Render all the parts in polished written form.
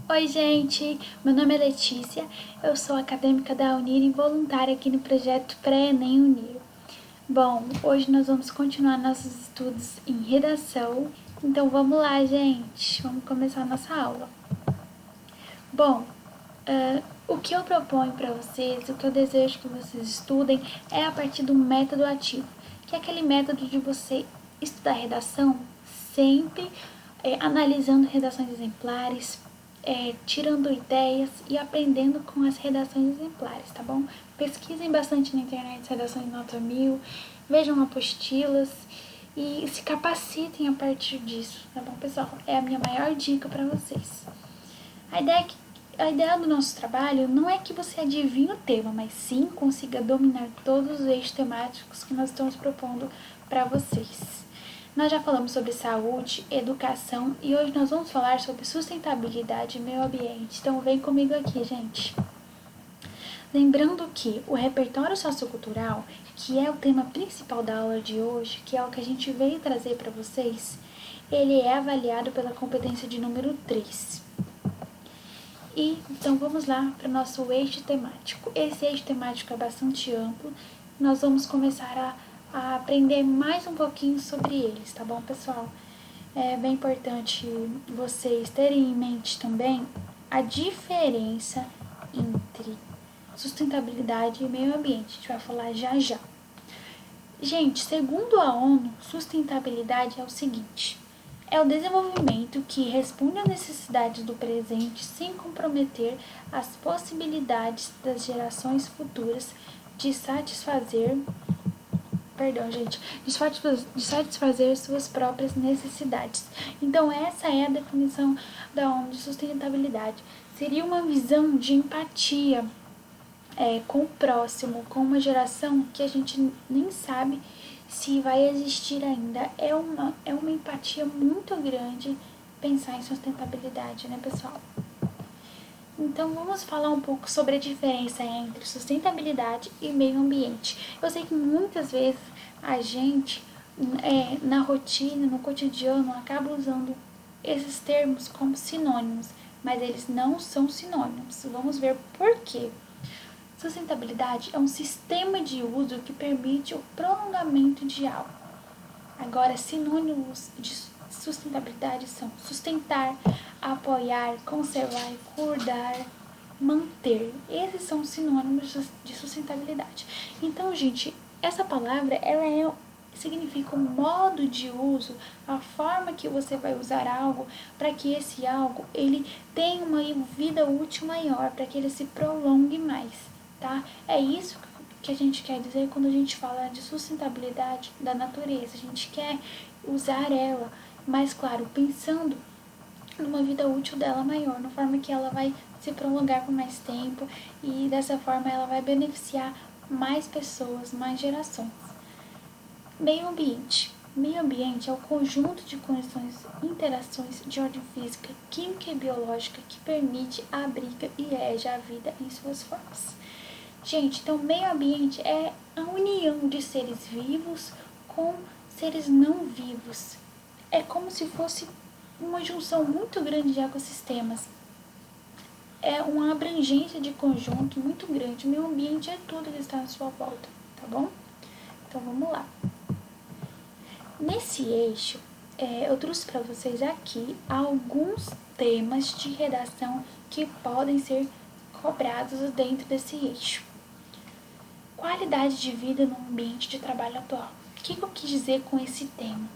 Oi, gente! Meu nome é Letícia, eu sou acadêmica da Unir e voluntária aqui no projeto Pré-ENEM Unir. Bom, hoje nós vamos continuar nossos estudos em redação, então vamos lá, gente! Vamos começar a nossa aula. Bom, o que eu proponho para vocês, o que eu desejo que vocês estudem é a partir do método ativo, que é aquele método de você estudar redação sempre analisando redações exemplares, tirando ideias e aprendendo com as redações exemplares, tá bom? Pesquisem bastante na internet as redações nota 1000, vejam apostilas e se capacitem a partir disso, tá bom, pessoal? É a minha maior dica para vocês. A ideia do nosso trabalho não é que você adivinhe o tema, mas sim consiga dominar todos os eixos temáticos que nós estamos propondo para vocês. Nós já falamos sobre saúde, educação e hoje nós vamos falar sobre sustentabilidade e meio ambiente. Então vem comigo aqui, gente. Lembrando que o repertório sociocultural, que é o tema principal da aula de hoje, que é o que a gente veio trazer para vocês, ele é avaliado pela competência de número 3. E então vamos lá para o nosso eixo temático. Esse eixo temático é bastante amplo. Nós vamos começar a aprender mais um pouquinho sobre eles, tá bom, pessoal? É bem importante vocês terem em mente também a diferença entre sustentabilidade e meio ambiente. A gente vai falar já já. Gente, segundo a ONU, sustentabilidade é o seguinte: é o desenvolvimento que responde às necessidades do presente sem comprometer as possibilidades das gerações futuras de satisfazer suas próprias necessidades. Então, essa é a definição da ONU de sustentabilidade. Seria uma visão de empatia com o próximo, com uma geração que a gente nem sabe se vai existir ainda. É uma empatia muito grande pensar em sustentabilidade, né, pessoal? Então vamos falar um pouco sobre a diferença entre sustentabilidade e meio ambiente. Eu sei que muitas vezes a gente, na rotina, no cotidiano, acaba usando esses termos como sinônimos, mas eles não são sinônimos. Vamos ver por quê. Sustentabilidade é um sistema de uso que permite o prolongamento de algo. Agora, sinônimos de sustentabilidade são sustentar, apoiar, conservar, cuidar, manter. Esses são sinônimos de sustentabilidade. Então, gente, essa palavra significa o modo de uso, a forma que você vai usar algo para que esse algo ele tenha uma vida útil maior, para que ele se prolongue mais, tá? É isso que a gente quer dizer quando a gente fala de sustentabilidade da natureza. A gente quer usar ela, mas claro, pensando numa vida útil dela maior, na forma que ela vai se prolongar por mais tempo e dessa forma ela vai beneficiar mais pessoas, mais gerações. Meio ambiente. Meio ambiente é o conjunto de condições, interações de ordem física, química e biológica que permite, abriga e rege a vida em suas formas. Gente, então meio ambiente é a união de seres vivos com seres não vivos. É como se fosse uma junção muito grande de ecossistemas. É uma abrangência de conjunto muito grande. O meio ambiente é tudo que está à sua volta, tá bom? Então vamos lá. Nesse eixo, eu trouxe para vocês aqui alguns temas de redação que podem ser cobrados dentro desse eixo. Qualidade de vida no ambiente de trabalho atual. O que eu quis dizer com esse tema?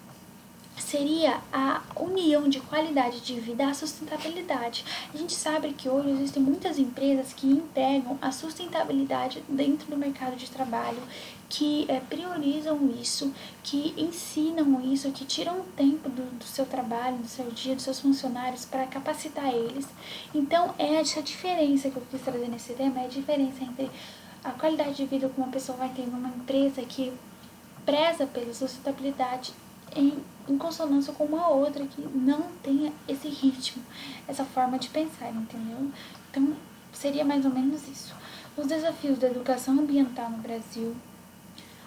Seria a união de qualidade de vida à sustentabilidade. A gente sabe que hoje existem muitas empresas que empregam a sustentabilidade dentro do mercado de trabalho, que priorizam isso, que ensinam isso, que tiram tempo do seu trabalho, do seu dia, dos seus funcionários para capacitar eles. Então, é essa diferença que eu quis trazer nesse tema, é a diferença entre a qualidade de vida que uma pessoa vai ter numa empresa que preza pela sustentabilidade em consonância com uma outra que não tenha esse ritmo, essa forma de pensar, entendeu? Então, seria mais ou menos isso. Os desafios da educação ambiental no Brasil,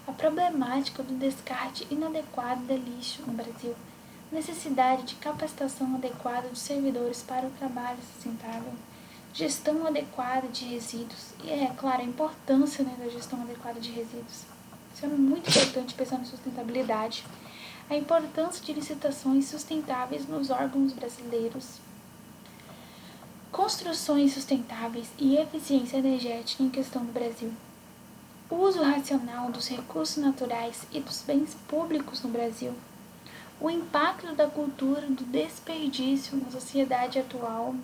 a problemática do descarte inadequado de lixo no Brasil, necessidade de capacitação adequada dos servidores para o trabalho sustentável, gestão adequada de resíduos, e claro, a importância, né, da gestão adequada de resíduos. Isso é muito importante pensando em sustentabilidade. A importância de licitações sustentáveis nos órgãos brasileiros, construções sustentáveis e eficiência energética em questão do Brasil, o uso racional dos recursos naturais e dos bens públicos no Brasil, o impacto da cultura do desperdício na sociedade atual,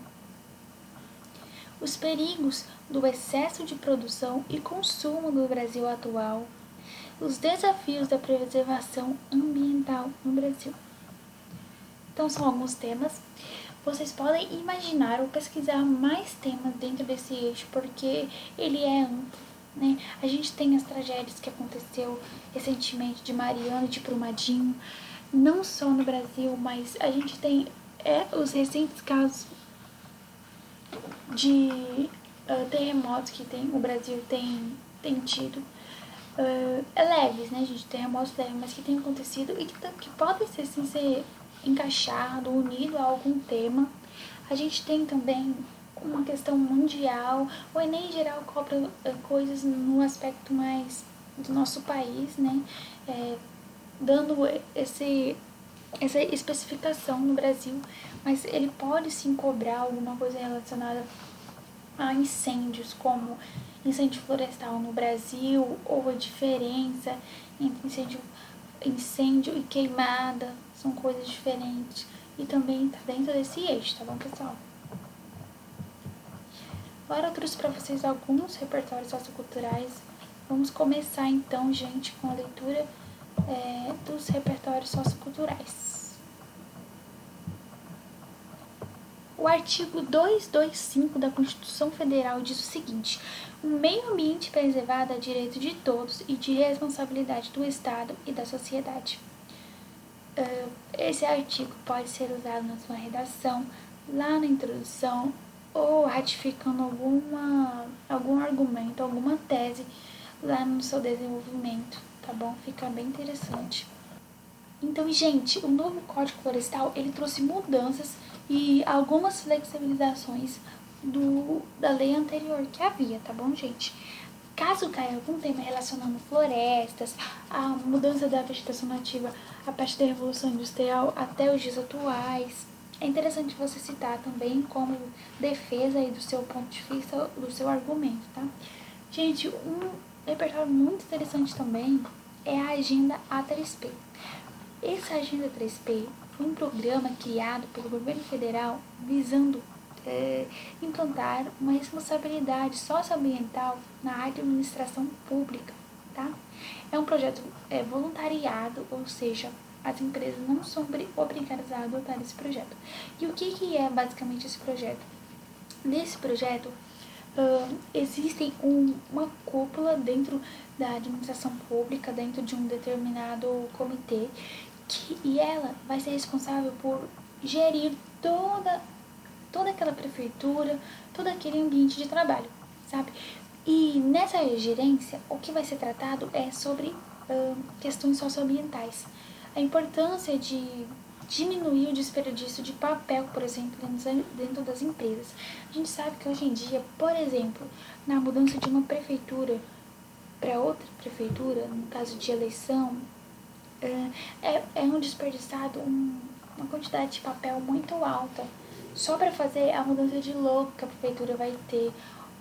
os perigos do excesso de produção e consumo no Brasil atual, os desafios da preservação ambiental no Brasil. Então são alguns temas. Vocês podem imaginar ou pesquisar mais temas dentro desse eixo, porque ele é amplo, né? A gente tem as tragédias que aconteceu recentemente de Mariana e de Brumadinho, não só no Brasil, mas a gente tem os recentes casos de terremotos que o Brasil tem tido. Leves, né, gente? Terremotos leves, mas que tem acontecido e que podem ser, sim, ser encaixado, unido a algum tema. A gente tem também uma questão mundial, o Enem em geral cobra coisas no aspecto mais do nosso país, né? Dando essa especificação no Brasil, mas ele pode sim cobrar alguma coisa relacionada a incêndios, como incêndio florestal no Brasil, ou a diferença entre incêndio e queimada, são coisas diferentes, e também está dentro desse eixo, tá bom, pessoal? Agora eu trouxe para vocês alguns repertórios socioculturais. Vamos começar então, gente, com a leitura dos repertórios socioculturais. O artigo 225 da Constituição Federal diz o seguinte: o meio ambiente preservado é direito de todos e de responsabilidade do Estado e da sociedade. Esse artigo pode ser usado na sua redação, lá na introdução, ou ratificando algum argumento, alguma tese lá no seu desenvolvimento, tá bom? Fica bem interessante. Então, gente, o novo Código Florestal, ele trouxe mudanças e algumas flexibilizações da lei anterior que havia, tá bom, gente? Caso caia algum tema relacionando florestas, a mudança da vegetação nativa a partir da Revolução Industrial até os dias atuais, é interessante você citar também como defesa aí do seu ponto de vista, do seu argumento, tá? Gente, um repertório muito interessante também é a Agenda A3P. Essa Agenda 3P foi um programa criado pelo governo federal visando implantar uma responsabilidade socioambiental na administração pública, tá? É um projeto voluntariado, ou seja, as empresas não são obrigadas a adotar esse projeto. E o que é basicamente esse projeto? Nesse projeto, existe uma cúpula dentro da administração pública, dentro de um determinado comitê, e ela vai ser responsável por gerir toda aquela prefeitura, todo aquele ambiente de trabalho, sabe? E nessa gerência, o que vai ser tratado é sobre questões socioambientais. A importância de diminuir o desperdício de papel, por exemplo, dentro das empresas. A gente sabe que hoje em dia, por exemplo, na mudança de uma prefeitura para outra prefeitura, no caso de eleição, é um desperdiçado uma quantidade de papel muito alta, só para fazer a mudança de logo que a prefeitura vai ter,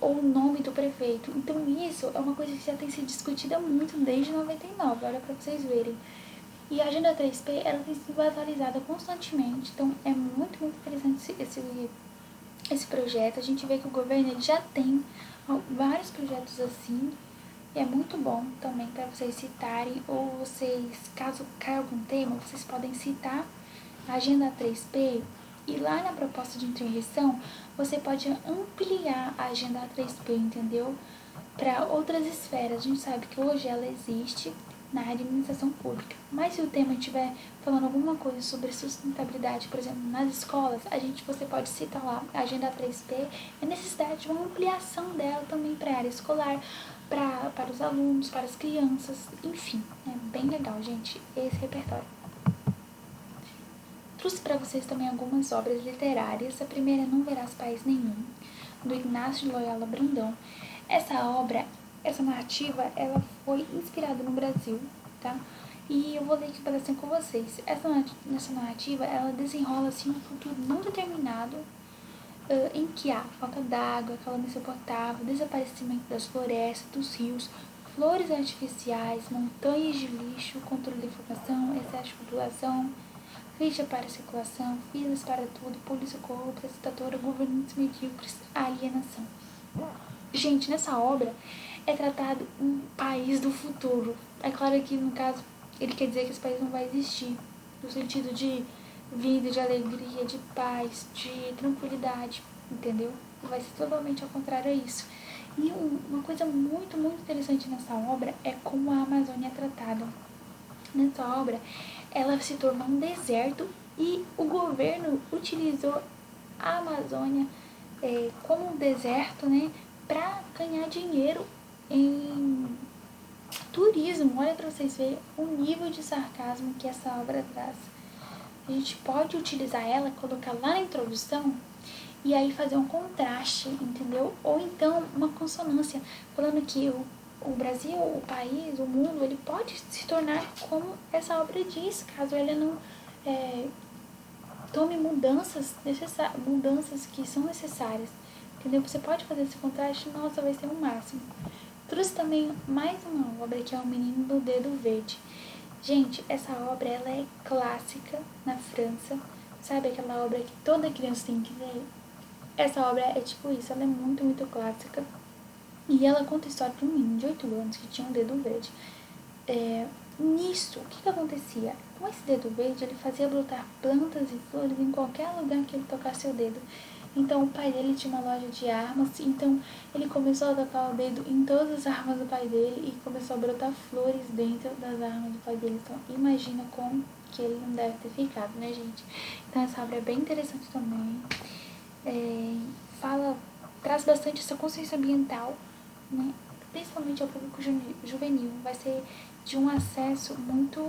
ou o nome do prefeito. Então isso é uma coisa que já tem sido discutida muito desde 99, olha para vocês verem. E a Agenda 3P, ela tem sido atualizada constantemente, então é muito, muito interessante esse projeto. A gente vê que o governo ele já tem vários projetos assim, e é muito bom também para vocês citarem, ou vocês, caso caia algum tema, vocês podem citar a Agenda 3P, e lá na proposta de intervenção, você pode ampliar a Agenda 3P, entendeu? Para outras esferas. A gente sabe que hoje ela existe na administração pública, mas se o tema estiver falando alguma coisa sobre sustentabilidade, por exemplo, nas escolas, você pode citar lá a Agenda 3P e a necessidade de uma ampliação dela também para a área escolar, para os alunos, para as crianças, enfim, é bem legal, gente, esse repertório. Trouxe para vocês também algumas obras literárias. A primeira é Não Verás País Nenhum, do Ignacio de Loyola Brandão. Essa obra, essa narrativa, ela foi inspirada no Brasil, tá? E eu vou ler aqui um pedacinho com vocês. Nessa narrativa, ela desenrola assim um futuro não determinado, em que há falta d'água, calor insuportável, desaparecimento das florestas, dos rios, flores artificiais, montanhas de lixo, controle da informação, excesso de população, ficha para circulação, filas para tudo, polícia corrupta, ditadura, governantes medíocres, alienação. Gente, nessa obra é tratado um país do futuro. É claro que, no caso, ele quer dizer que esse país não vai existir, no sentido de vida, de alegria, de paz, de tranquilidade, entendeu? Vai ser totalmente ao contrário a isso. E uma coisa muito, muito interessante nessa obra é como a Amazônia é tratada. Nessa obra, ela se tornou um deserto e o governo utilizou a Amazônia como um deserto, né, para ganhar dinheiro em turismo. Olha para vocês verem o nível de sarcasmo que essa obra traz. A gente pode utilizar ela, colocar lá na introdução e aí fazer um contraste, entendeu? Ou então uma consonância, falando que o Brasil, o país, o mundo, ele pode se tornar como essa obra diz, caso ela não tome mudanças que são necessárias, entendeu? Você pode fazer esse contraste, nossa, vai ser o máximo. Trouxe também mais uma obra que é O Menino do Dedo Verde. Gente, essa obra ela é clássica na França, sabe aquela obra que toda criança tem que ler? Essa obra é tipo isso, ela é muito, muito clássica. E ela conta a história de um menino de 8 anos que tinha um dedo verde. Nisso, o que acontecia? Com esse dedo verde, ele fazia brotar plantas e flores em qualquer lugar que ele tocasse o dedo. Então, o pai dele tinha uma loja de armas, então ele começou a tocar o dedo em todas as armas do pai dele e começou a brotar flores dentro das armas do pai dele. Então, imagina como que ele não deve ter ficado, né, gente? Então, essa obra é bem interessante também. Traz bastante essa consciência ambiental, né? Principalmente ao público juvenil. Vai ser de um acesso muito,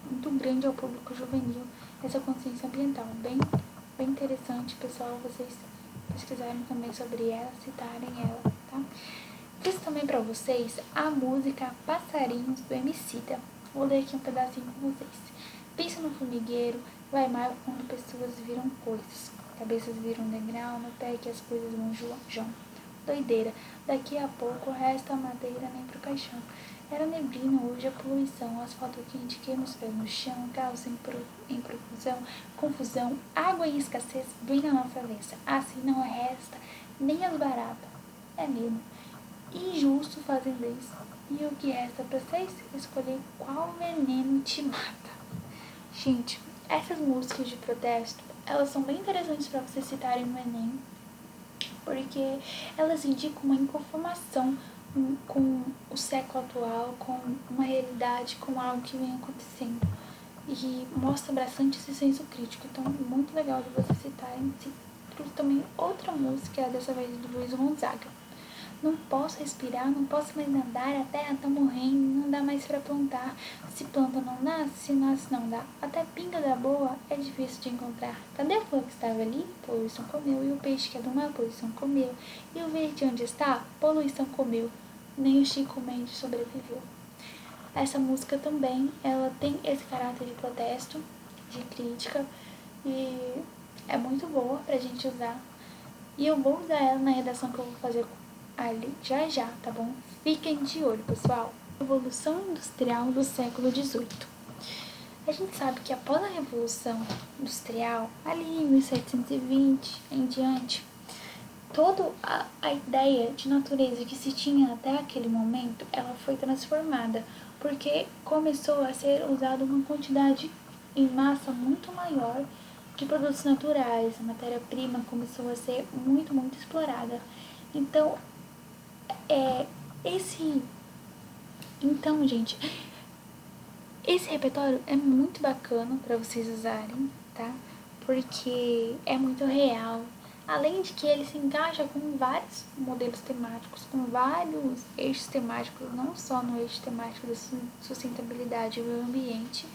muito grande ao público juvenil, essa consciência ambiental. Bem interessante, pessoal, vocês pesquisarem também sobre ela, citarem ela, tá? Fiz também pra vocês a música Passarinhos do Emicida. Vou ler aqui um pedacinho com vocês. Pensa no formigueiro, vai mal quando pessoas viram coisas. Cabeças viram degrau, no pé que as coisas vão João. Doideira, daqui a pouco resta madeira nem pro caixão. Era neblina, hoje a poluição, asfalto quente queima os pés no chão, caos em profusão, confusão, água em escassez, vem na nossa lença. Assim não resta nem as baratas. É mesmo. Injusto fazem leis. E o que resta pra vocês? Escolher qual veneno te mata. Gente, essas músicas de protesto, elas são bem interessantes para vocês citarem no Enem, porque elas indicam uma inconformação com o século atual, com uma realidade, com algo que vem acontecendo. E mostra bastante esse senso crítico. Então, muito legal de vocês citarem. Trouxe também outra música, dessa vez do Luiz Gonzaga. Não posso respirar, não posso mais nadar, a terra tá morrendo, não dá mais pra plantar. Se planta não nasce, se nasce não dá. Até pinga da boa é difícil de encontrar. Cadê a flor que estava ali? Poluição comeu. E o peixe que é do mar, poluição comeu. E o verde onde está? Poluição comeu. Nem o Chico Mendes sobreviveu. Essa música também, ela tem esse caráter de protesto, de crítica, e é muito boa pra gente usar. E eu vou usar ela na redação que eu vou fazer ali já, tá bom? Fiquem de olho, pessoal. Revolução Industrial do século XVIII. A gente sabe que após a Revolução Industrial, ali em 1720 em diante, toda a ideia de natureza que se tinha até aquele momento, ela foi transformada, porque começou a ser usada uma quantidade em massa muito maior de produtos naturais, a matéria-prima começou a ser muito, muito explorada. Então, gente, esse repertório é muito bacana para vocês usarem, tá? Porque é muito real. Além de que ele se encaixa com vários modelos temáticos, com vários eixos temáticos, não só no eixo temático da sustentabilidade e meio ambiente,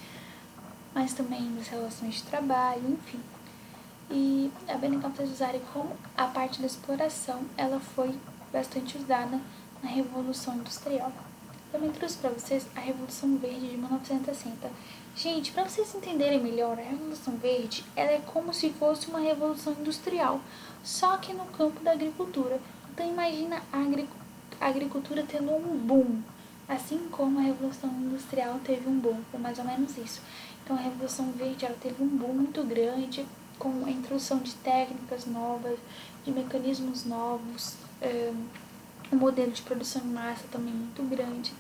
mas também nas relações de trabalho, enfim. E é bem legal vocês usarem como a parte da exploração, ela foi bastante usada na Revolução Industrial. Também trouxe para vocês a Revolução Verde de 1960. Gente, para vocês entenderem melhor, a Revolução Verde, ela é como se fosse uma revolução industrial, só que no campo da agricultura. Então imagina a agricultura tendo um boom, assim como a Revolução Industrial teve um boom, foi mais ou menos isso. Então a Revolução Verde, ela teve um boom muito grande, com a introdução de técnicas novas, de mecanismos novos, um modelo de produção em massa também muito grande.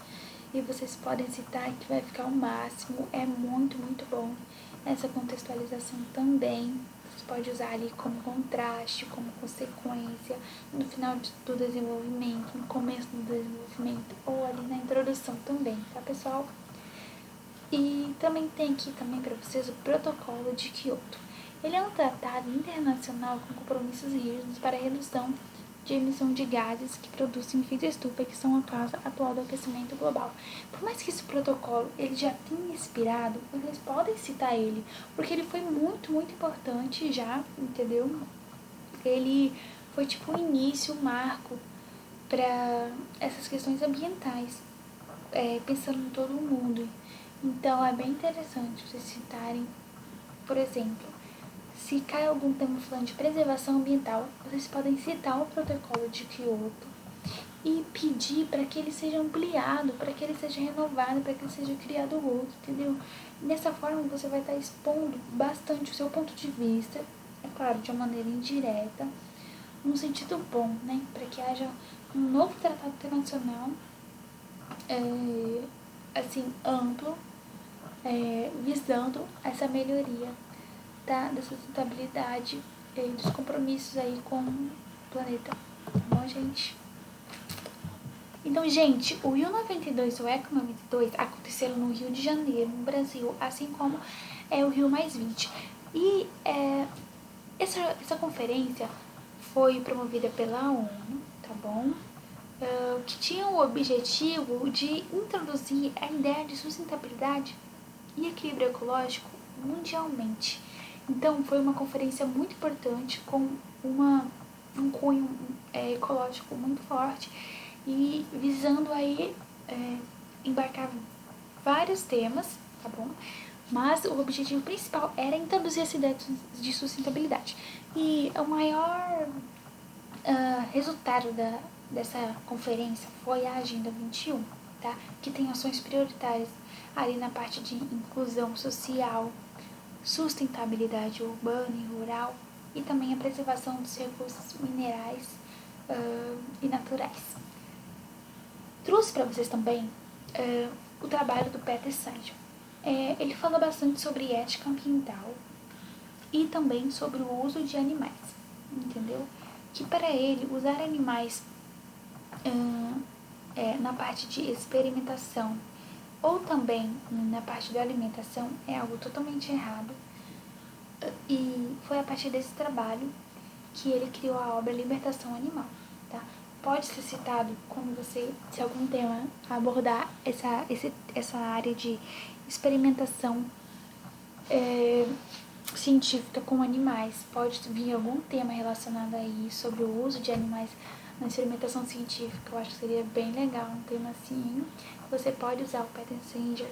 E vocês podem citar que vai ficar o máximo, é muito, muito bom. Essa contextualização também, você pode usar ali como contraste, como consequência, no final do desenvolvimento, no começo do desenvolvimento, ou ali na introdução também, tá pessoal? E também tem aqui também para vocês o Protocolo de Kyoto. Ele é um tratado internacional com compromissos rígidos para a redução de emissão de gases que produzem efeito estufa, que são a causa atual do aquecimento global. Por mais que esse protocolo ele já tenha expirado, vocês podem citar ele, porque ele foi muito, muito importante já, entendeu? Ele foi tipo o início, o marco para essas questões ambientais, pensando em todo o mundo. Então é bem interessante vocês citarem, por exemplo, se cai algum tema falando de preservação ambiental, vocês podem citar o protocolo de Kyoto e pedir para que ele seja ampliado, para que ele seja renovado, para que ele seja criado outro, entendeu? Nessa forma você vai estar expondo bastante o seu ponto de vista, é claro, de uma maneira indireta, num sentido bom, né? Para que haja um novo tratado internacional, assim, amplo, visando essa melhoria da sustentabilidade e dos compromissos aí com o planeta. Tá bom, gente? Então, gente, o Rio 92 e o Eco 92 aconteceram no Rio de Janeiro, no Brasil, assim como o Rio Mais 20. E essa conferência foi promovida pela ONU, tá bom? Que tinha o objetivo de introduzir a ideia de sustentabilidade e equilíbrio ecológico mundialmente. Então, foi uma conferência muito importante, com um cunho ecológico muito forte e visando aí embarcar vários temas, tá bom? Mas o objetivo principal era introduzir essa ideia de sustentabilidade. E o maior resultado dessa conferência foi a Agenda 21, tá? Que tem ações prioritárias ali na parte de inclusão social, sustentabilidade urbana e rural e também a preservação dos recursos minerais e naturais. Trouxe para vocês também o trabalho do Peter Senge. Ele fala bastante sobre ética ambiental e também sobre o uso de animais, entendeu? Que para ele, usar animais na parte de experimentação ou também na parte da alimentação é algo totalmente errado. E foi a partir desse trabalho que ele criou a obra Libertação Animal, tá? Pode ser citado quando você, se algum tema abordar essa área de experimentação científica com animais, pode vir algum tema relacionado a isso, sobre o uso de animais na experimentação científica. Eu acho que seria bem legal um tema assim. Você pode usar o Peter Singer.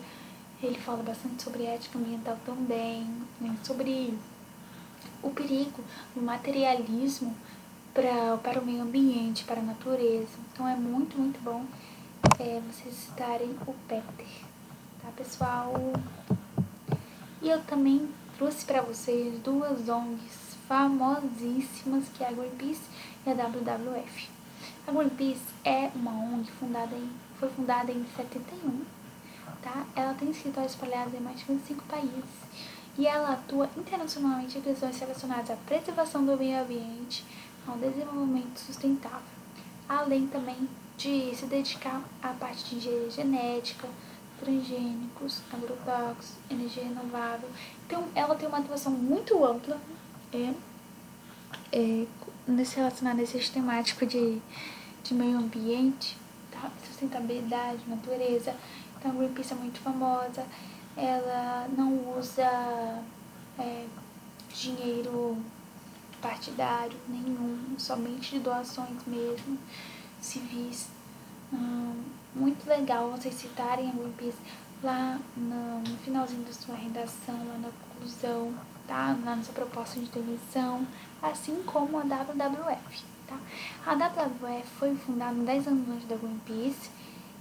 Ele fala bastante sobre ética ambiental também, né? Sobre o perigo do materialismo para o meio ambiente, para a natureza. Então é muito, muito bom vocês citarem o Peter, tá, pessoal? E eu também trouxe para vocês duas ONGs famosíssimas, que é a Greenpeace e a WWF. A Greenpeace é uma ONG foi fundada em 71, tá? Ela tem escritórios espalhados em mais de 25 países e ela atua internacionalmente em questões relacionadas à preservação do meio ambiente, ao desenvolvimento sustentável, além também de se dedicar à parte de engenharia genética, transgênicos, agrotóxicos, energia renovável. Então, ela tem uma atuação muito ampla relacionada a esse temático de meio ambiente, tá? Sustentabilidade, natureza. Então, a Greenpeace é muito famosa. ela não usa dinheiro partidário nenhum, somente de doações mesmo, civis. Muito legal vocês citarem a Greenpeace lá no finalzinho da sua redação, lá na conclusão, tá? Lá na sua proposta de intervenção, assim como a WWF, tá? A WWF foi fundada 10 anos antes da Greenpeace,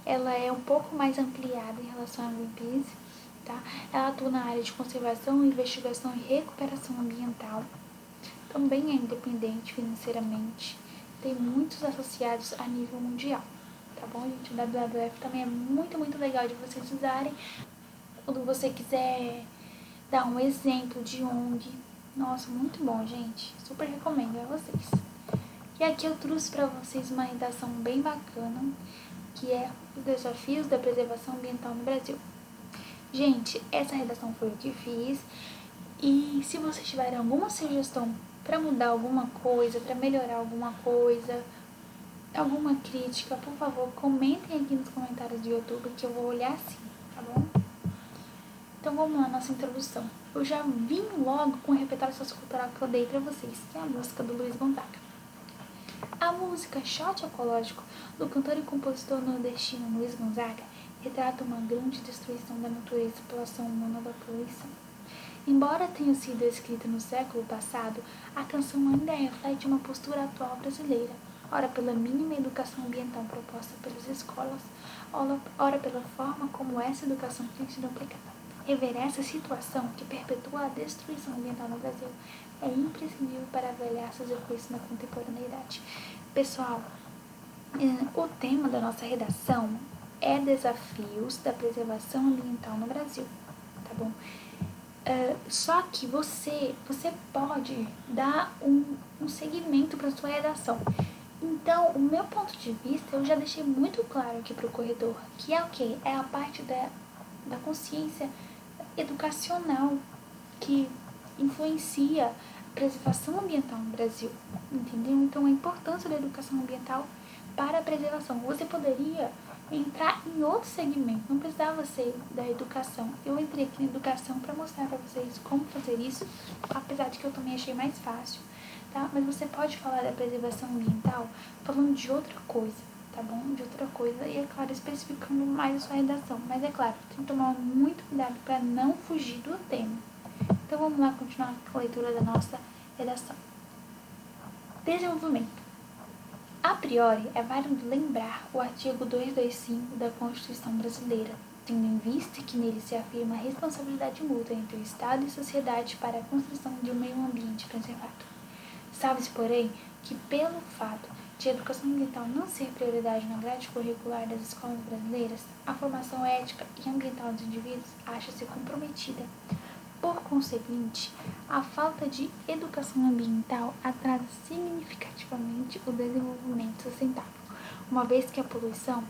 ela é um pouco mais ampliada em relação à Greenpeace, tá? Ela atua na área de conservação, investigação e recuperação ambiental, também é independente financeiramente, tem muitos associados a nível mundial. Tá bom, gente? O WWF também é muito, muito legal de vocês usarem quando você quiser dar um exemplo de ONG. Nossa, muito bom, gente. Super recomendo a vocês. E aqui eu trouxe para vocês uma redação bem bacana, que é os desafios da preservação ambiental no Brasil. Gente, essa redação foi o que fiz. E se vocês tiverem alguma sugestão para mudar alguma coisa, para melhorar alguma coisa, alguma crítica, por favor, comentem aqui nos comentários do YouTube que eu vou olhar assim, tá bom? Então vamos lá, nossa introdução. Eu já vim logo com o repertório sociocultural que eu dei pra vocês, que é a música do Luiz Gonzaga. A música Shot Ecológico, do cantor e compositor nordestino Luiz Gonzaga, retrata uma grande destruição da natureza pela ação humana da poluição. Embora tenha sido escrita no século passado, a canção ainda reflete uma postura atual brasileira, ora pela mínima educação ambiental proposta pelas escolas, ora pela forma como essa educação tem sido aplicada. Rever essa situação que perpetua a destruição ambiental no Brasil é imprescindível para avaliar seus efeitos na contemporaneidade. Pessoal, o tema da nossa redação é desafios da preservação ambiental no Brasil, tá bom? Só que você pode dar um segmento para sua redação. Então, o meu ponto de vista, eu já deixei muito claro aqui para o corredor, que é o quê? É a parte da consciência educacional que influencia a preservação ambiental no Brasil, entendeu? Então, a importância da educação ambiental para a preservação. Você poderia entrar em outro segmento, não precisava ser da educação. Eu entrei aqui na educação para mostrar para vocês como fazer isso, apesar de que eu também achei mais fácil, tá? Mas você pode falar da preservação ambiental falando de outra coisa, tá bom? De outra coisa, e é claro, especificando mais a sua redação. Mas é claro, tem que tomar muito cuidado para não fugir do tema. Então vamos lá continuar com a leitura da nossa redação. Desenvolvimento. A priori, é válido lembrar o artigo 225 da Constituição Brasileira, tendo em vista que nele se afirma a responsabilidade mútua entre o Estado e a sociedade para a construção de um meio ambiente preservado. Sabe-se, porém, que pelo fato de a educação ambiental não ser prioridade na grade curricular das escolas brasileiras, a formação ética e ambiental dos indivíduos acha-se comprometida. Por conseguinte, a falta de educação ambiental atrasa significativamente o desenvolvimento sustentável, uma vez que a população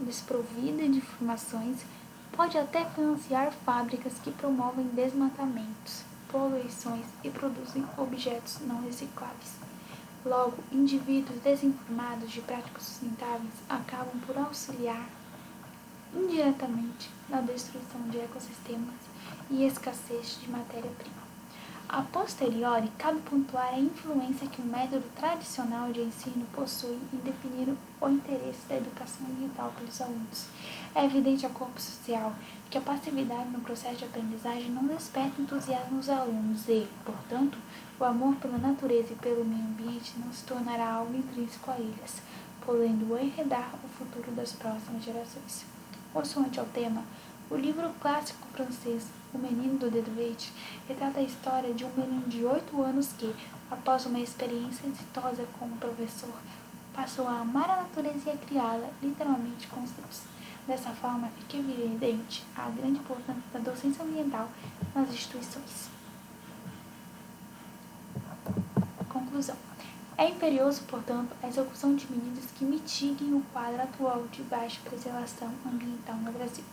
desprovida de informações pode até financiar fábricas que promovem desmatamentos, poluições e produzem objetos não recicláveis. Logo, indivíduos desinformados de práticas sustentáveis acabam por auxiliar indiretamente na destruição de ecossistemas e escassez de matéria-prima. A posteriori, cabe pontuar a influência que o método tradicional de ensino possui em definir o interesse da educação ambiental pelos alunos. É evidente ao corpo social que a passividade no processo de aprendizagem não desperta entusiasmo nos alunos e, portanto, o amor pela natureza e pelo meio ambiente não se tornará algo intrínseco a eles, podendo enredar o futuro das próximas gerações. Consoante ao tema, o livro clássico francês O Menino do Dedo Verde retrata a história de um menino de 8 anos que, após uma experiência exitosa como professor, passou a amar a natureza e a criá-la literalmente com os dedos. Dessa forma, fica evidente a grande importância da docência ambiental nas instituições. Conclusão. É imperioso, portanto, a execução de medidas que mitiguem o quadro atual de baixa preservação ambiental no Brasil.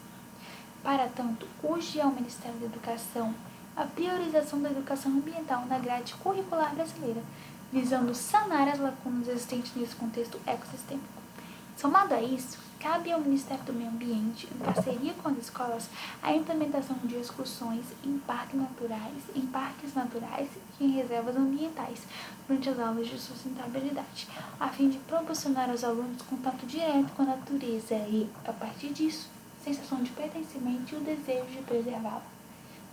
Para tanto, urge ao Ministério da Educação a priorização da educação ambiental na grade curricular brasileira, visando sanar as lacunas existentes nesse contexto ecossistêmico. Somado a isso, cabe ao Ministério do Meio Ambiente, em parceria com as escolas, a implementação de excursões em parques naturais e em reservas ambientais durante as aulas de sustentabilidade, a fim de proporcionar aos alunos contato direto com a natureza e, a partir disso, sensação de pertencimento e o desejo de preservá-la.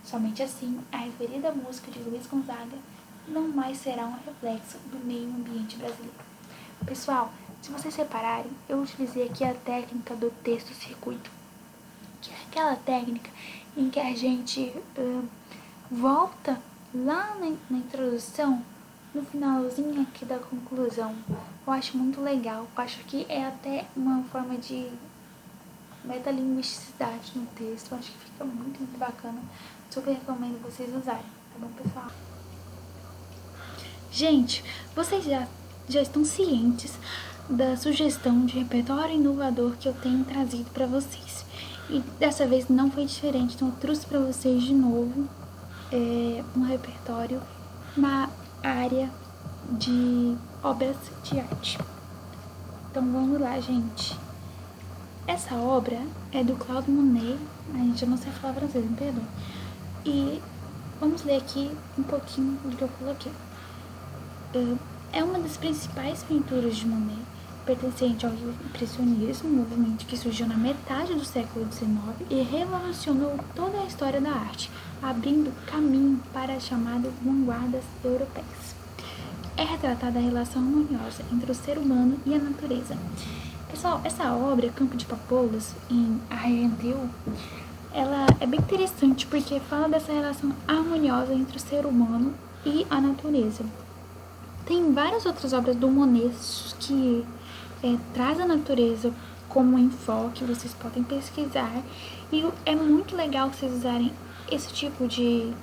Somente assim, a referida música de Luiz Gonzaga não mais será um reflexo do meio ambiente brasileiro. Pessoal, se vocês repararem, eu utilizei aqui a técnica do texto-circuito, que é aquela técnica em que a gente volta lá na introdução, no finalzinho aqui da conclusão. Eu acho muito legal, eu acho que é até uma forma de metalinguisticidade no texto, eu acho que fica muito, muito bacana. Super recomendo vocês usarem, tá bom, pessoal? Gente, vocês já estão cientes da sugestão de repertório inovador que eu tenho trazido para vocês. E dessa vez não foi diferente, então eu trouxe para vocês de novo um repertório na área de obras de arte. Então vamos lá, gente. Essa obra é do Claude Monet, a gente já não sei falar francês, me perdoa. E vamos ler aqui um pouquinho do que eu coloquei. É uma das principais pinturas de Monet, pertencente ao impressionismo, um movimento que surgiu na metade do século XIX e revolucionou toda a história da arte, abrindo caminho para as chamadas vanguardas europeias. É retratada a relação harmoniosa entre o ser humano e a natureza. Pessoal, essa obra, Campo de Papoulas, em Argenteuil, ela é bem interessante porque fala dessa relação harmoniosa entre o ser humano e a natureza. Tem várias outras obras do Monet que traz a natureza como enfoque, vocês podem pesquisar. E é muito legal vocês usarem esse tipo de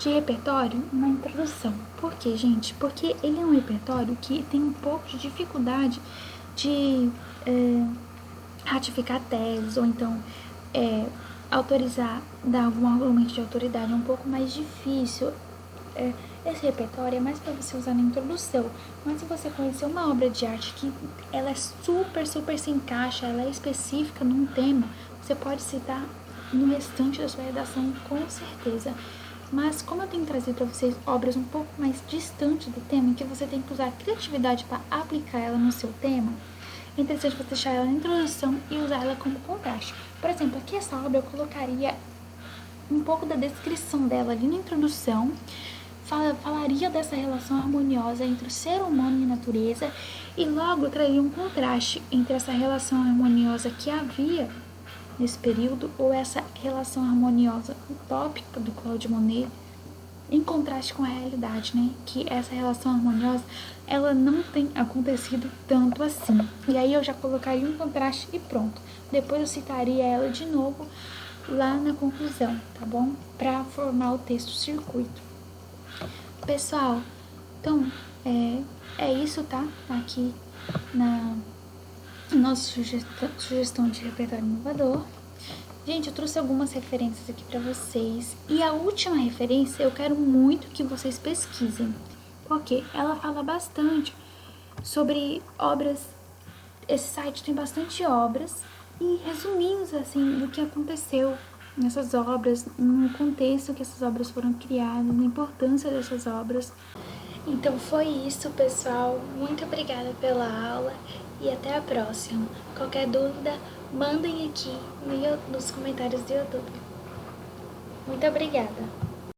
repertório na introdução. Por quê, gente? Porque ele é um repertório que tem um pouco de dificuldade de ratificar teses, ou então autorizar, dar algum argumento de autoridade. É um pouco mais difícil. Esse repertório é mais para você usar na introdução, mas se você conhecer uma obra de arte que ela é super se encaixa, ela é específica num tema, você pode citar no restante da sua redação com certeza. Mas como eu tenho trazido para vocês obras um pouco mais distantes do tema, em que você tem que usar a criatividade para aplicar ela no seu tema, é interessante você deixar ela na introdução e usar ela como contraste. Por exemplo, aqui essa obra eu colocaria um pouco da descrição dela ali na introdução, falaria dessa relação harmoniosa entre o ser humano e a natureza, e logo traria um contraste entre essa relação harmoniosa que havia nesse período, ou essa relação harmoniosa utópica do Claude Monet, em contraste com a realidade, né? Que essa relação harmoniosa, ela não tem acontecido tanto assim. E aí eu já colocaria um contraste e pronto. Depois eu citaria ela de novo lá na conclusão, tá bom? Para formar o texto circuito. Pessoal, então é isso, tá? Aqui na nossa sugestão de repertório inovador. Gente, eu trouxe algumas referências aqui pra vocês. E a última referência eu quero muito que vocês pesquisem, porque ela fala bastante sobre obras. Esse site tem bastante obras e resuminhos assim do que aconteceu nessas obras, no contexto que essas obras foram criadas, na importância dessas obras. Então foi isso, pessoal. Muito obrigada pela aula e até a próxima. Qualquer dúvida, mandem aqui nos comentários do YouTube. Muito obrigada!